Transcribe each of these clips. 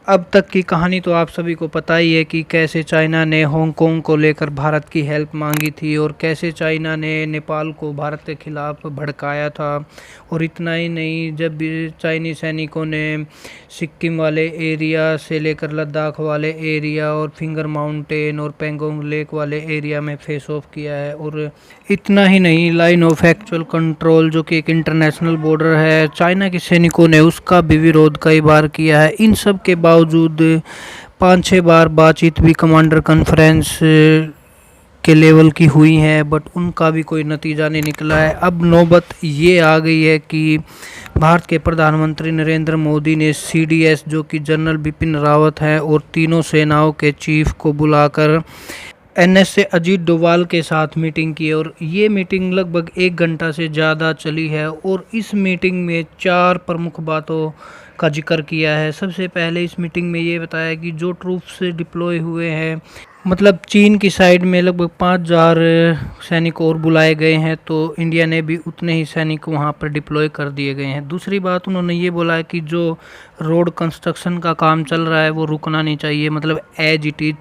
अब तक की कहानी तो आप सभी को पता ही है कि कैसे चाइना ने हांगकांग को लेकर भारत की हेल्प मांगी थी और कैसे चाइना ने नेपाल को भारत के खिलाफ भड़काया था। और इतना ही नहीं, जब भी चाइनीज सैनिकों ने सिक्किम वाले एरिया से लेकर लद्दाख वाले एरिया और फिंगर माउंटेन और पेंगोंग लेक वाले एरिया में फेस ऑफ किया है। और इतना ही नहीं, लाइन ऑफ एक्चुअल कंट्रोल जो कि एक इंटरनेशनल बॉर्डर है, चाइना के सैनिकों ने उसका भी विरोध कई बार किया है। इन सब के बावजूद 5-6 बार बातचीत भी कमांडर कॉन्फ्रेंस के लेवल की हुई है, बट उनका भी कोई नतीजा नहीं निकला है। अब नौबत ये आ गई है कि भारत के प्रधानमंत्री नरेंद्र मोदी ने सीडीएस जो कि जनरल बिपिन रावत हैं और तीनों सेनाओं के चीफ को बुलाकर एनएसए अजीत डोभाल के साथ मीटिंग की। और ये मीटिंग लगभग 1 घंटा से ज़्यादा चली है और इस मीटिंग में 4 प्रमुख बातों का जिक्र किया है। सबसे पहले इस मीटिंग में ये बताया कि जो ट्रूप्स डिप्लॉय हुए हैं, मतलब चीन की साइड में लगभग 5,000 सैनिक और बुलाए गए हैं, तो इंडिया ने भी उतने ही सैनिक वहां पर डिप्लॉय कर दिए गए हैं। दूसरी बात उन्होंने ये बोला है कि जो रोड कंस्ट्रक्शन का काम चल रहा है वो रुकना नहीं चाहिए, मतलब एज इट इज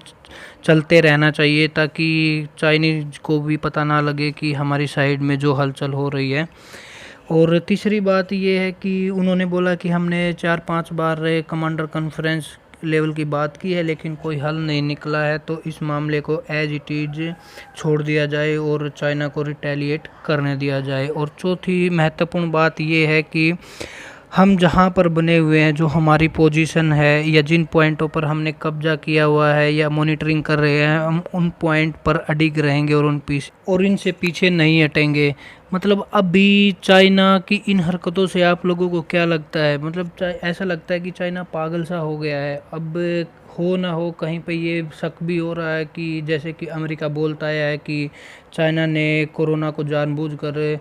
चलते रहना चाहिए, ताकि चाइनीज को भी पता ना लगे कि हमारी साइड में जो हलचल हो रही है। और तीसरी बात ये है कि उन्होंने बोला कि हमने 4-5 बार कमांडर कॉन्फ्रेंस लेवल की बात की है लेकिन कोई हल नहीं निकला है, तो इस मामले को एज इट इज छोड़ दिया जाए और चाइना को रिटेलिएट करने दिया जाए। और चौथी महत्वपूर्ण बात ये है कि हम जहाँ पर बने हुए हैं, जो हमारी पोजीशन है या जिन पॉइंटों पर हमने कब्जा किया हुआ है या मॉनिटरिंग कर रहे हैं, हम उन पॉइंट पर अडिग रहेंगे और इनसे पीछे नहीं हटेंगे। मतलब अभी चाइना की इन हरकतों से आप लोगों को क्या लगता है? मतलब ऐसा लगता है कि चाइना पागल सा हो गया है। अब हो ना हो, कहीं पे ये शक भी हो रहा है कि जैसे कि अमेरिका बोलता है कि चाइना ने कोरोना को जानबूझकर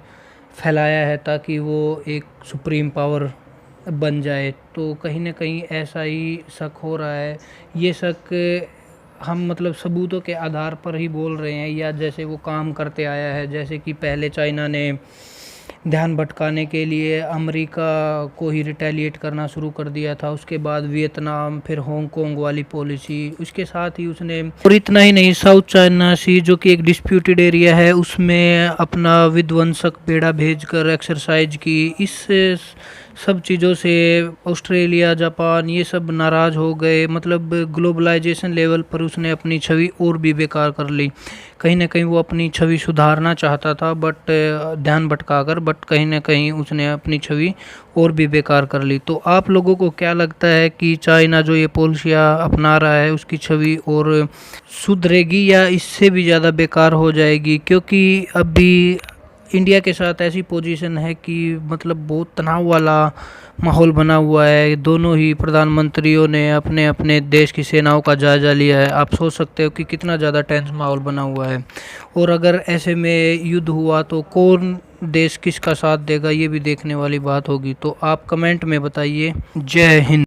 फैलाया है ताकि वो एक सुप्रीम पावर बन जाए, तो कहीं ना कहीं ऐसा ही शक हो रहा है। ये शक हम मतलब सबूतों के आधार पर ही बोल रहे हैं या जैसे वो काम करते आया है, जैसे कि पहले चाइना ने ध्यान भटकाने के लिए अमेरिका को ही रिटेलिएट करना शुरू कर दिया था, उसके बाद वियतनाम, फिर हांगकांग वाली पॉलिसी, उसके साथ ही उसने, और इतना ही नहीं, साउथ चाइना सी जो कि एक डिस्प्यूटेड एरिया है उसमें अपना विध्वंसक बेड़ा भेजकर एक्सरसाइज की। इस सब चीज़ों से ऑस्ट्रेलिया, जापान ये सब नाराज़ हो गए। मतलब ग्लोबलाइजेशन लेवल पर उसने अपनी छवि और भी बेकार कर ली। कहीं ना कहीं वो अपनी छवि सुधारना चाहता था बट ध्यान भटकाकर, बट कहीं ना कहीं उसने अपनी छवि और भी बेकार कर ली। तो आप लोगों को क्या लगता है कि चाइना जो ये पॉलिसियाँ अपना रहा है उसकी छवि और सुधरेगी या इससे भी ज़्यादा बेकार हो जाएगी? क्योंकि अभी इंडिया के साथ ऐसी पोजीशन है कि मतलब बहुत तनाव वाला माहौल बना हुआ है। दोनों ही प्रधानमंत्रियों ने अपने अपने देश की सेनाओं का जायज़ा लिया है। आप सोच सकते हो कि कितना ज़्यादा टेंस माहौल बना हुआ है। और अगर ऐसे में युद्ध हुआ तो कौन देश किसका साथ देगा, ये भी देखने वाली बात होगी। तो आप कमेंट में बताइए। जय हिंद।